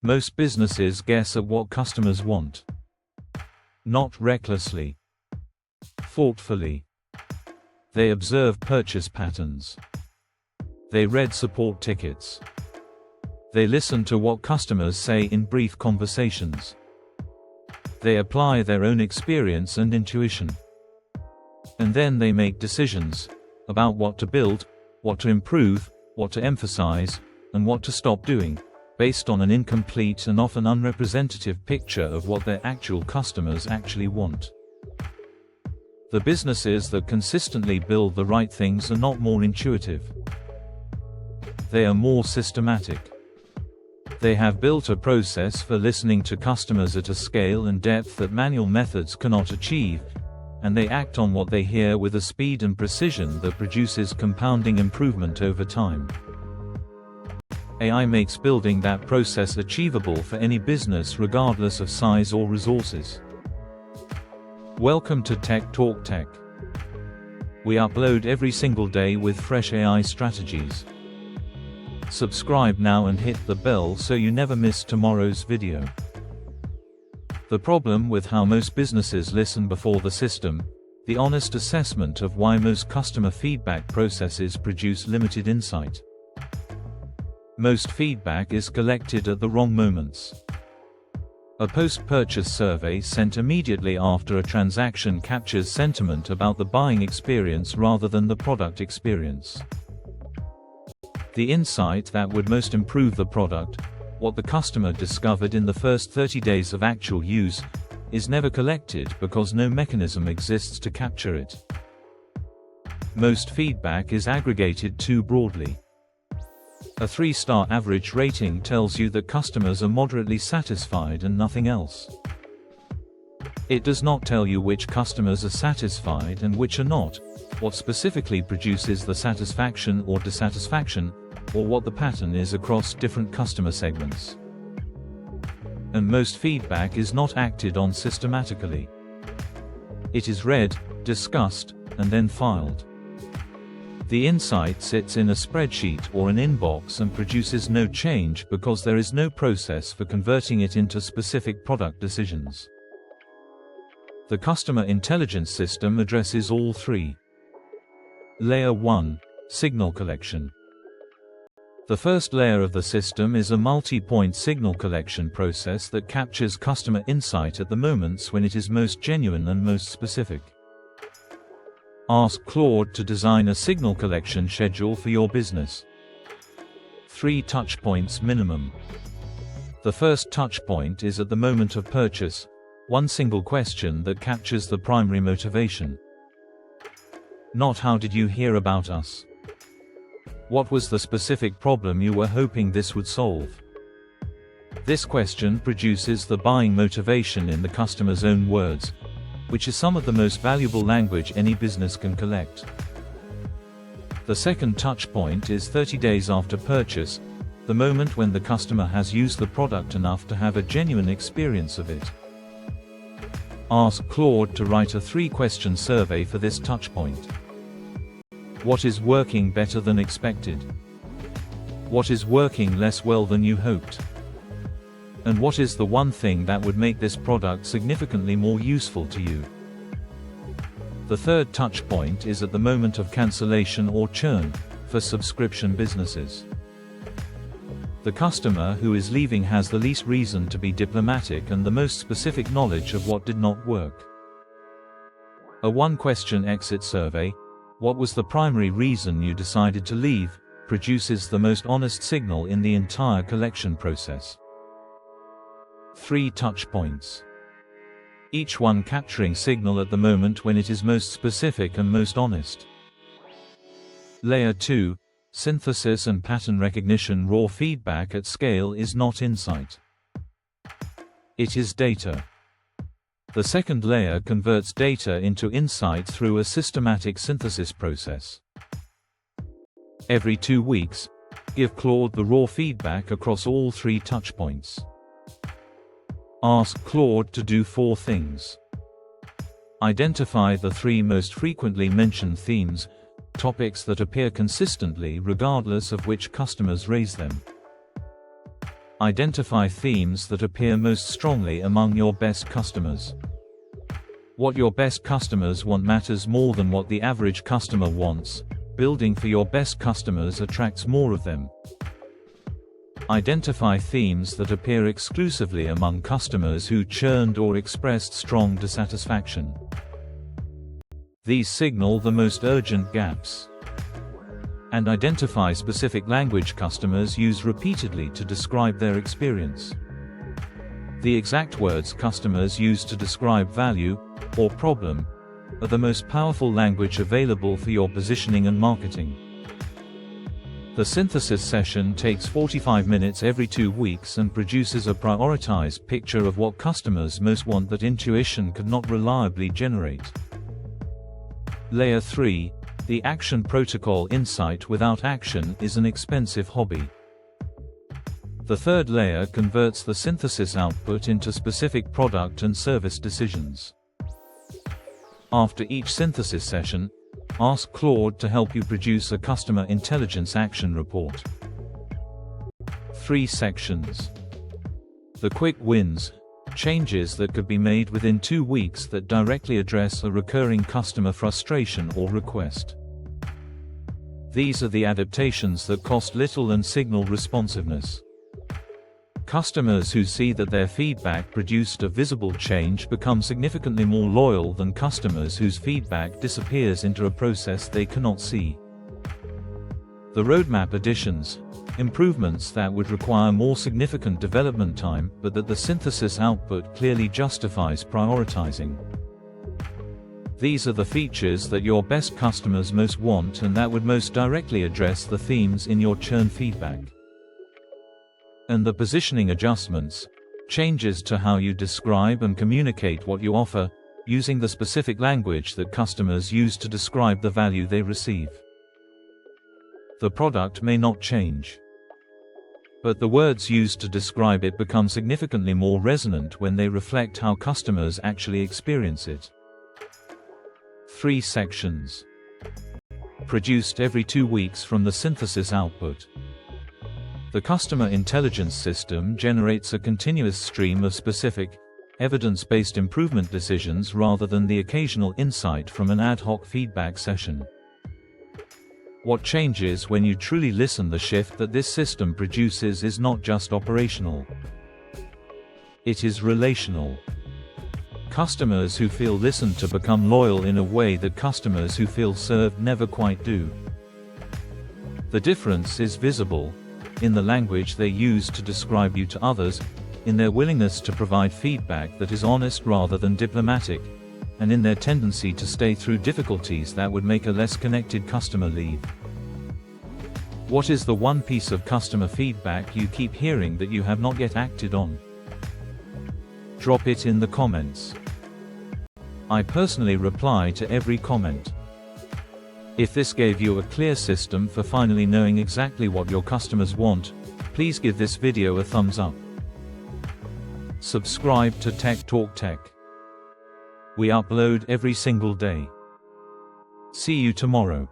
Most businesses guess at what customers want. Not recklessly. Thoughtfully. They observe purchase patterns. They read support tickets. They listen to what customers say in brief conversations. They apply their own experience and intuition. And then they make decisions about what to build, what to improve, what to emphasize, and what to stop doing, based on an incomplete and often unrepresentative picture of what their actual customers actually want. The businesses that consistently build the right things are not more intuitive. They are more systematic. They have built a process for listening to customers at a scale and depth that manual methods cannot achieve, and they act on what they hear with a speed and precision that produces compounding improvement over time. AI makes building that process achievable for any business regardless of size or resources. Welcome to Tech Talk Tech. We upload every single day with fresh AI strategies. Subscribe now and hit the bell so you never miss tomorrow's video. The problem with how most businesses listen before the system, the honest assessment of why most customer feedback processes produce limited insight. Most feedback is collected at the wrong moments. A post-purchase survey sent immediately after a transaction captures sentiment about the buying experience rather than the product experience. The insight that would most improve the product, what the customer discovered in the first 30 days of actual use, is never collected because no mechanism exists to capture it. Most feedback is aggregated too broadly. A 3-star average rating tells you that customers are moderately satisfied and nothing else. It does not tell you which customers are satisfied and which are not, what specifically produces the satisfaction or dissatisfaction, or what the pattern is across different customer segments. And most feedback is not acted on systematically. It is read, discussed, and then filed. The insight sits in a spreadsheet or an inbox and produces no change because there is no process for converting it into specific product decisions. The customer intelligence system addresses all three. Layer 1. Signal collection. The first layer of the system is a multi-point signal collection process that captures customer insight at the moments when it is most genuine and most specific. Ask Claude to design a signal collection schedule for your business. 3 touchpoints minimum. The first touchpoint is at the moment of purchase, one single question that captures the primary motivation. Not how did you hear about us? What was the specific problem you were hoping this would solve? This question produces the buying motivation in the customer's own words, which is some of the most valuable language any business can collect. The second touchpoint is 30 days after purchase, the moment when the customer has used the product enough to have a genuine experience of it. Ask Claude to write a 3-question survey for this touchpoint. What is working better than expected? What is working less well than you hoped? And what is the one thing that would make this product significantly more useful to you? The third touchpoint is at the moment of cancellation or churn, for subscription businesses. The customer who is leaving has the least reason to be diplomatic and the most specific knowledge of what did not work. A 1-question exit survey, what was the primary reason you decided to leave, produces the most honest signal in the entire collection process. 3 touchpoints. Each one capturing signal at the moment when it is most specific and most honest. Layer 2. Synthesis and pattern recognition. Raw feedback at scale is not insight. It is data. The second layer converts data into insight through a systematic synthesis process. Every 2 weeks, give Claude the raw feedback across all 3 touchpoints. Ask Claude to do 4 things. Identify the 3 most frequently mentioned themes, topics that appear consistently regardless of which customers raise them. Identify themes that appear most strongly among your best customers. What your best customers want matters more than what the average customer wants. Building for your best customers attracts more of them. Identify themes that appear exclusively among customers who churned or expressed strong dissatisfaction. These signal the most urgent gaps. And identify specific language customers use repeatedly to describe their experience. The exact words customers use to describe value or problem are the most powerful language available for your positioning and marketing. The synthesis session takes 45 minutes every 2 weeks and produces a prioritized picture of what customers most want that intuition could not reliably generate. Layer 3, the action protocol. Insight without action is an expensive hobby. The third layer converts the synthesis output into specific product and service decisions. After each synthesis session, ask Claude to help you produce a customer intelligence action report. 3 sections. The quick wins, changes that could be made within 2 weeks that directly address a recurring customer frustration or request. These are the adaptations that cost little and signal responsiveness. Customers who see that their feedback produced a visible change become significantly more loyal than customers whose feedback disappears into a process they cannot see. The roadmap additions, improvements that would require more significant development time but that the synthesis output clearly justifies prioritizing. These are the features that your best customers most want and that would most directly address the themes in your churn feedback. And the positioning adjustments, changes to how you describe and communicate what you offer, using the specific language that customers use to describe the value they receive. The product may not change, but the words used to describe it become significantly more resonant when they reflect how customers actually experience it. 3 sections. Produced every 2 weeks from the synthesis output. The customer intelligence system generates a continuous stream of specific, evidence-based improvement decisions rather than the occasional insight from an ad hoc feedback session. What changes when you truly listen? The shift that this system produces is not just operational. It is relational. Customers who feel listened to become loyal in a way that customers who feel served never quite do. The difference is visible in the language they use to describe you to others, in their willingness to provide feedback that is honest rather than diplomatic, and in their tendency to stay through difficulties that would make a less connected customer leave. What is the one piece of customer feedback you keep hearing that you have not yet acted on? Drop it in the comments. I personally reply to every comment. If this gave you a clear system for finally knowing exactly what your customers want, please give this video a thumbs up. Subscribe to Tech Talk Tech. We upload every single day. See you tomorrow.